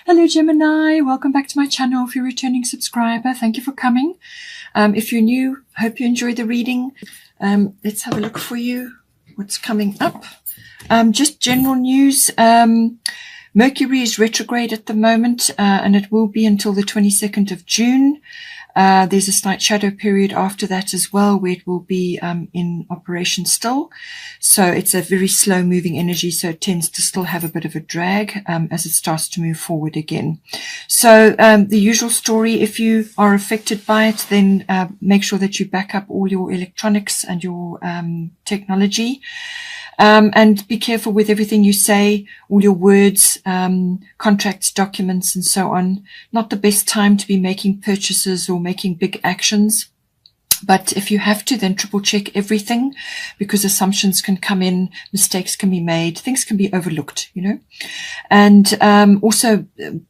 Hello Gemini, welcome back to my channel. If you're a returning subscriber, thank you for coming. If you're new, hope you enjoy the reading. Let's have a look for you, what's coming up. Just general news. Mercury is retrograde at the moment, and it will be until the 22nd of June. There's a slight shadow period after that as well, where it will be in operation still. So it's a very slow moving energy, so it tends to still have a bit of a drag as it starts to move forward again. So the usual story, if you are affected by it, then make sure that you back up all your electronics and your technology. And be careful with everything you say, all your words, contracts, documents, and so on. Not the best time to be making purchases or making big actions. But if you have to, then triple check everything, because assumptions can come in, mistakes can be made, things can be overlooked, you know. And also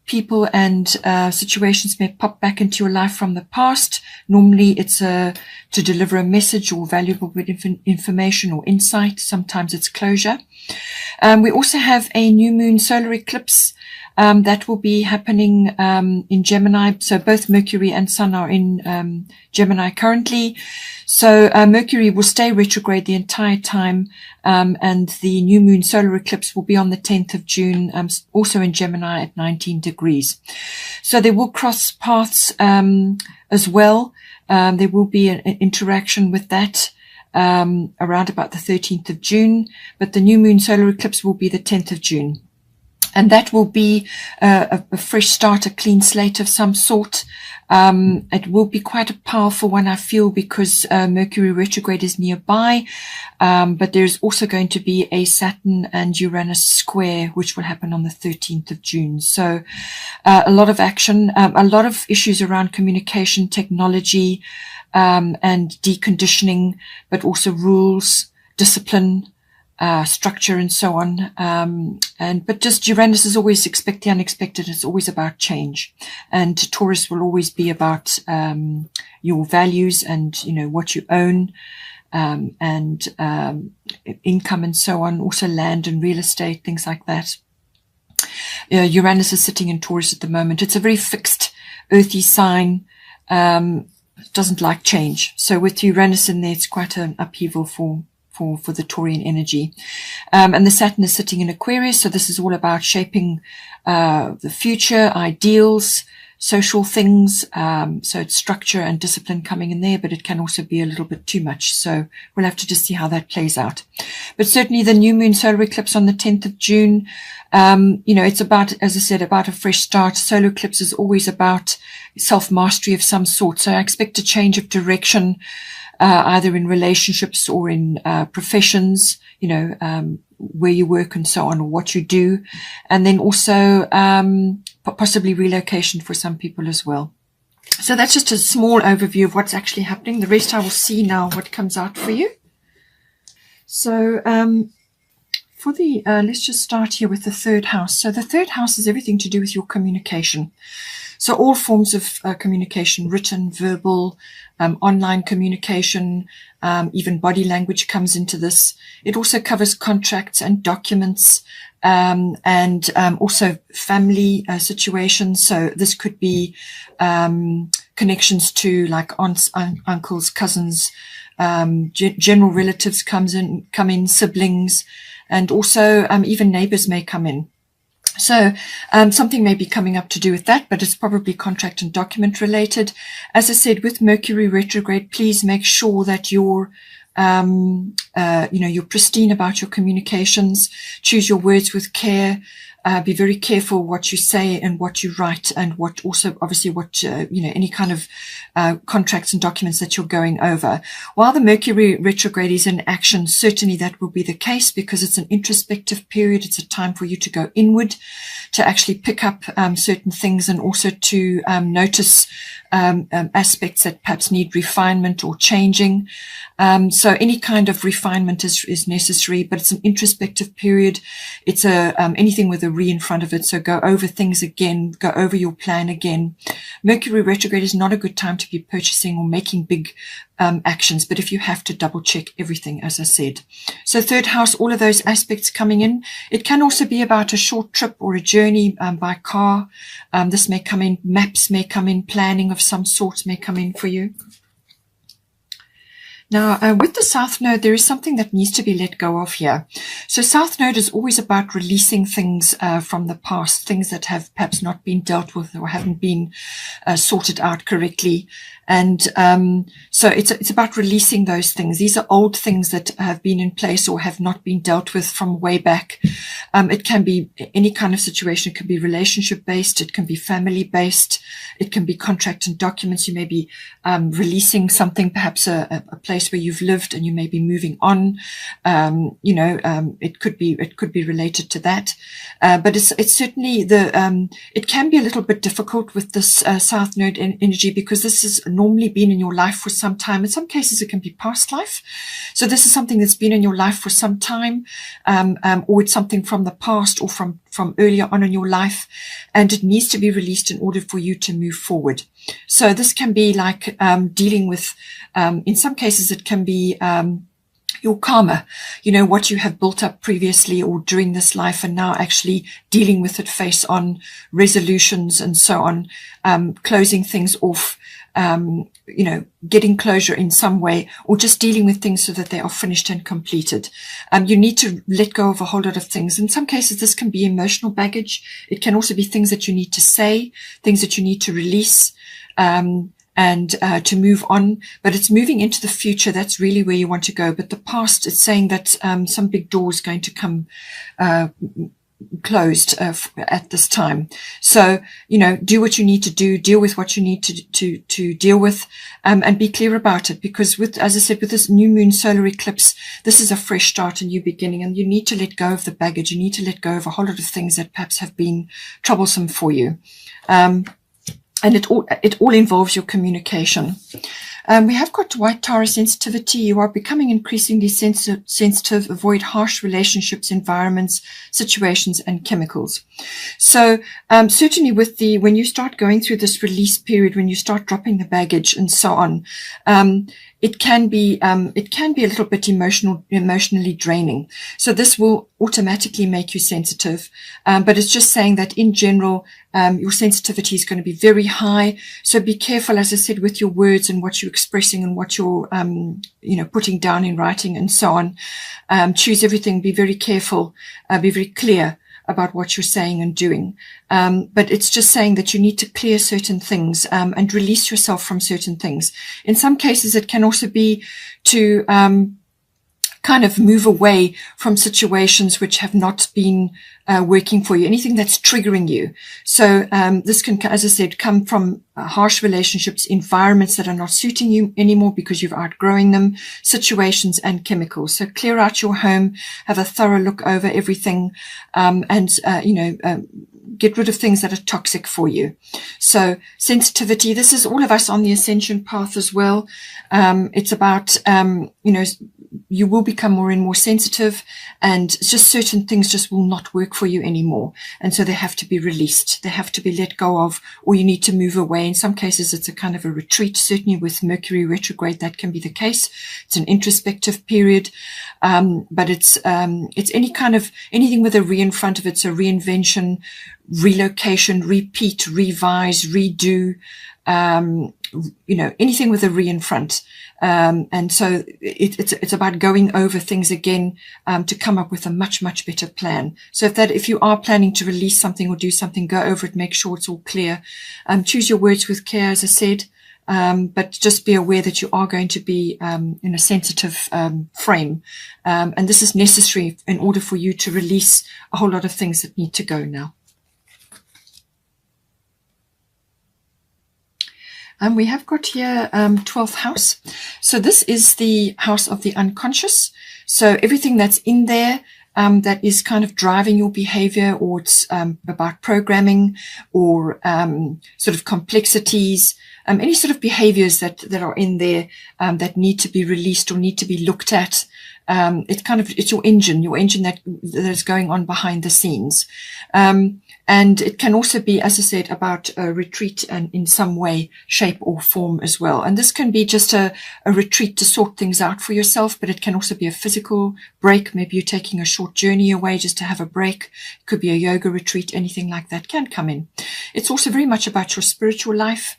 people and situations may pop back into your life from the past. Normally it's to deliver a message or valuable information or insight. Sometimes it's closure. We also have a new moon solar eclipse that will be happening in Gemini. So both Mercury and Sun are in Gemini currently. So Mercury will stay retrograde the entire time, and the new moon solar eclipse will be on the 10th of June, also in Gemini at 19 degrees. So they will cross paths as well. There will be an interaction with that around about the 13th of June, but the new moon solar eclipse will be the 10th of June. And that will be a fresh start, a clean slate of some sort. It will be quite a powerful one, I feel, because Mercury retrograde is nearby. But there's also going to be a Saturn and Uranus square, which will happen on the 13th of June. So a lot of action, a lot of issues around communication, technology, and deconditioning, but also rules, discipline, structure, and so on. But just Uranus is always expect the unexpected. It's always about change, and Taurus will always be about your values and, you know, what you own, and income and so on. Also land and real estate, things like that. Uranus is sitting in Taurus at the moment. It's a very fixed, earthy sign. Doesn't like change. So with Uranus in there, it's quite an upheaval for the Taurian energy. And the Saturn is sitting in Aquarius. So this is all about shaping the future, ideals, social things. So it's structure and discipline coming in there, but it can also be a little bit too much. So we'll have to just see how that plays out. But certainly the new moon solar eclipse on the 10th of June, you know, it's about, as I said, about a fresh start. Solar eclipse is always about self-mastery of some sort. So I expect a change of direction, either in relationships or in professions, you know, where you work and so on, or what you do. And then also possibly relocation for some people as well. So that's just a small overview of what's actually happening. The rest I will see now what comes out for you. So for the, let's just start here with the third house. So the third house is everything to do with your communication. So all forms of communication, written, verbal, online communication, even body language comes into this. It also covers contracts and documents, and also family situations. So this could be connections to like aunts, uncles, cousins, general relatives come in, siblings, and also even neighbors may come in. So something may be coming up to do with that, but it's probably contract and document related. As I said, with Mercury retrograde, please make sure that you're you're pristine about your communications. Choose your words with care. Be very careful what you say and what you write, and what also obviously what any kind of contracts and documents that you're going over. While the Mercury retrograde is in action, certainly that will be the case, because it's an introspective period. It's a time for you to go inward, to actually pick up certain things, and also to notice aspects that perhaps need refinement or changing. So any kind of refinement is necessary, but it's an introspective period. It's anything with a a re in front of it. So go over things again, go over your plan again. Mercury retrograde is not a good time to be purchasing or making big actions, but if you have to, double check everything, as I said. So third house, all of those aspects coming in. It can also be about a short trip or a journey by car. This may come in, maps may come in, planning of some sort may come in for you. Now, with the South Node, there is something that needs to be let go of here. So South Node is always about releasing things from the past, things that have perhaps not been dealt with or haven't been sorted out correctly. And so it's about releasing those things. These are old things that have been in place or have not been dealt with from way back. It can be any kind of situation. It can be relationship-based. It can be family-based. It can be contract and documents. You may be releasing something, perhaps a place where you've lived and you may be moving on. It could be related to that. But it's certainly it can be a little bit difficult with this South Node energy, because this has normally been in your life for some time. In some cases, it can be past life. So this is something that's been in your life for some time, or it's something from the past or from earlier on in your life, and it needs to be released in order for you to move forward. So this can be like dealing with, in some cases, it can be your karma, what you have built up previously or during this life, and now actually dealing with it face on, resolutions and so on, closing things off, getting closure in some way, or just dealing with things so that they are finished and completed. You need to let go of a whole lot of things. In some cases, this can be emotional baggage. It can also be things that you need to say, things that you need to release, and to move on. But it's moving into the future. That's really where you want to go. But the past, it's saying that some big door is going to come closed at this time. So, do what you need to do, deal with what you need to deal with, and be clear about it. Because as I said, with this new moon solar eclipse, this is a fresh start, a new beginning, and you need to let go of the baggage. You need to let go of a whole lot of things that perhaps have been troublesome for you. And it all involves your communication. We have got White Taurus sensitivity. You are becoming increasingly sensitive. Avoid harsh relationships, environments, situations, and chemicals. So certainly when you start going through this release period, when you start dropping the baggage and so on, it can be a little bit emotionally draining. So this will automatically make you sensitive. But it's just saying that in general, your sensitivity is going to be very high. So be careful, as I said, with your words and what you're expressing and what you're, putting down in writing and so on. Choose everything. Be very careful. Be very clear about what you're saying and doing. But it's just saying that you need to clear certain things, and release yourself from certain things. In some cases, it can also be to, kind of move away from situations which have not been working for you, anything that's triggering you. So this can, as I said, come from harsh relationships, environments that are not suiting you anymore because you've outgrowing them, situations and chemicals. So clear out your home, have a thorough look over everything, and get rid of things that are toxic for you. So sensitivity, this is all of us on the ascension path as well. It's about, you will become more and more sensitive, and just certain things just will not work for you anymore. And so they have to be released. They have to be let go of, or you need to move away. In some cases, it's a kind of a retreat. Certainly with Mercury retrograde, that can be the case. It's an introspective period. But it's anything with a re in front of it. So reinvention, relocation, repeat, revise, redo, anything with a re in front. And so it's about going over things again, to come up with a much, much better plan. So if you are planning to release something or do something, go over it, make sure it's all clear. Choose your words with care, as I said. But just be aware that you are going to be, in a sensitive, frame. And this is necessary in order for you to release a whole lot of things that need to go now. We have got here 12th house. So this is the house of the unconscious. So everything that's in there, that is kind of driving your behavior, or it's about programming, or sort of complexities, any sort of behaviors that are in there that need to be released or need to be looked at. It's your engine that is going on behind the scenes. And it can also be, as I said, about a retreat and in some way, shape or form as well. And this can be just a retreat to sort things out for yourself, but it can also be a physical break. Maybe you're taking a short journey away just to have a break. It could be a yoga retreat, anything like that can come in. It's also very much about your spiritual life,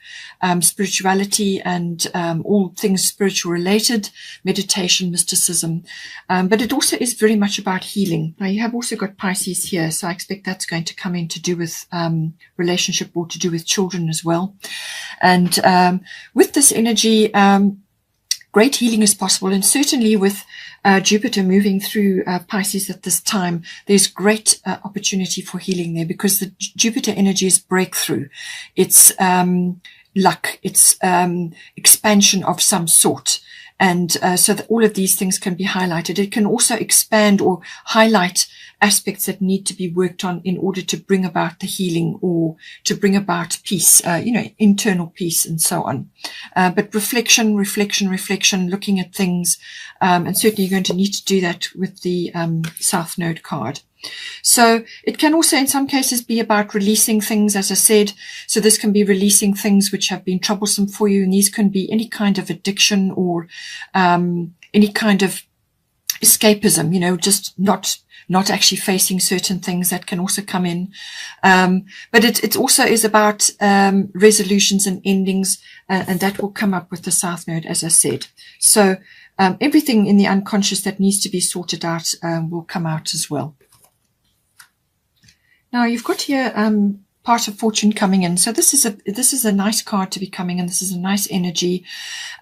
spirituality and all things spiritual related, meditation, mysticism. But it also is very much about healing. Now, you have also got Pisces here, so I expect that's going to come in to do with relationship or to do with children as well. And with this energy, great healing is possible. And certainly with Jupiter moving through Pisces at this time, there's great opportunity for healing there, because the Jupiter energy is breakthrough. It's luck. It's expansion of some sort. And so that all of these things can be highlighted. It can also expand or highlight aspects that need to be worked on in order to bring about the healing or to bring about peace, internal peace and so on. But reflection, looking at things. And certainly you're going to need to do that with the South Node card. So it can also in some cases be about releasing things, as I said. So this can be releasing things which have been troublesome for you. And these can be any kind of addiction or any kind of escapism, just not actually facing certain things that can also come in. But it also is about resolutions and endings, and that will come up with the South Node, as I said. So everything in the unconscious that needs to be sorted out will come out as well. Now you've got here part of fortune coming in. So this is a nice card to be coming in. This is a nice energy.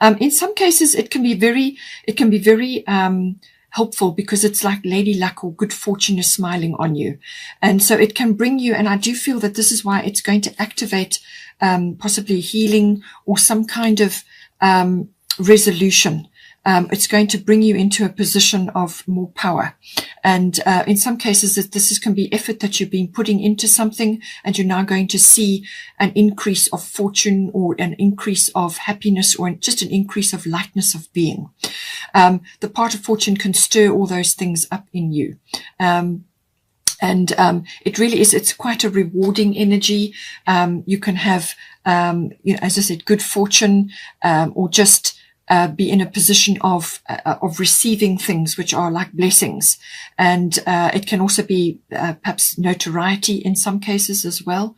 In some cases, it can be very helpful, because it's like lady luck or good fortune is smiling on you. And so it can bring you, and I do feel that this is why it's going to activate possibly healing or some kind of resolution. It's going to bring you into a position of more power. And in some cases, this can be effort that you've been putting into something, and you're now going to see an increase of fortune or an increase of happiness or just an increase of lightness of being. The part of fortune can stir all those things up in you. And it really is, it's quite a rewarding energy. You can have, as I said, good fortune, or just be in a position of receiving things which are like blessings. And it can also be perhaps notoriety in some cases as well.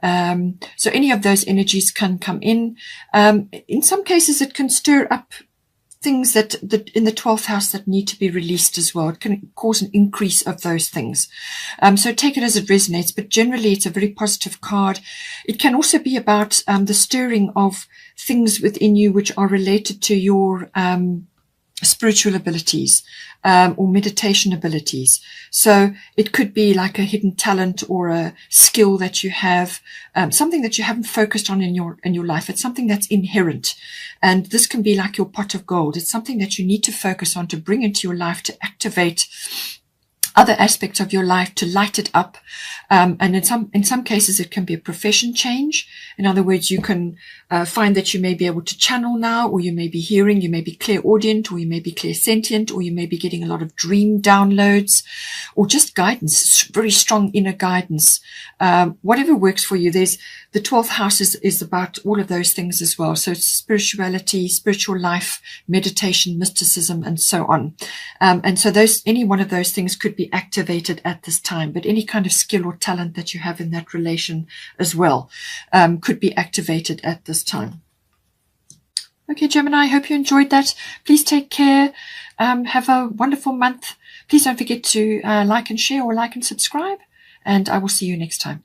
So any of those energies can come in. In some cases, it can stir up things that in the 12th house that need to be released as well. It can cause an increase of those things. So take it as it resonates, but generally it's a very positive card. It can also be about the stirring of things within you which are related to your spiritual abilities or meditation abilities. So it could be like a hidden talent or a skill that you have, something that you haven't focused on in your life. It's something that's inherent, and this can be like your pot of gold. It's something that you need to focus on to bring into your life, to activate other aspects of your life, to light it up. And in some cases, it can be a profession change. In other words, you can find that you may be able to channel now, or you may be hearing, you may be clairaudient, or you may be clairsentient, or you may be getting a lot of dream downloads, or just guidance, very strong inner guidance. Whatever works for you. There's the 12th house is about all of those things as well. So it's spirituality, spiritual life, meditation, mysticism, and so on. And so any one of those things could be activated at this time, but any kind of skill or talent that you have in that relation as well could be activated at this time. Okay, Gemini, I hope you enjoyed that. Please take care. Have a wonderful month. Please don't forget to like and share, or like and subscribe, and I will see you next time.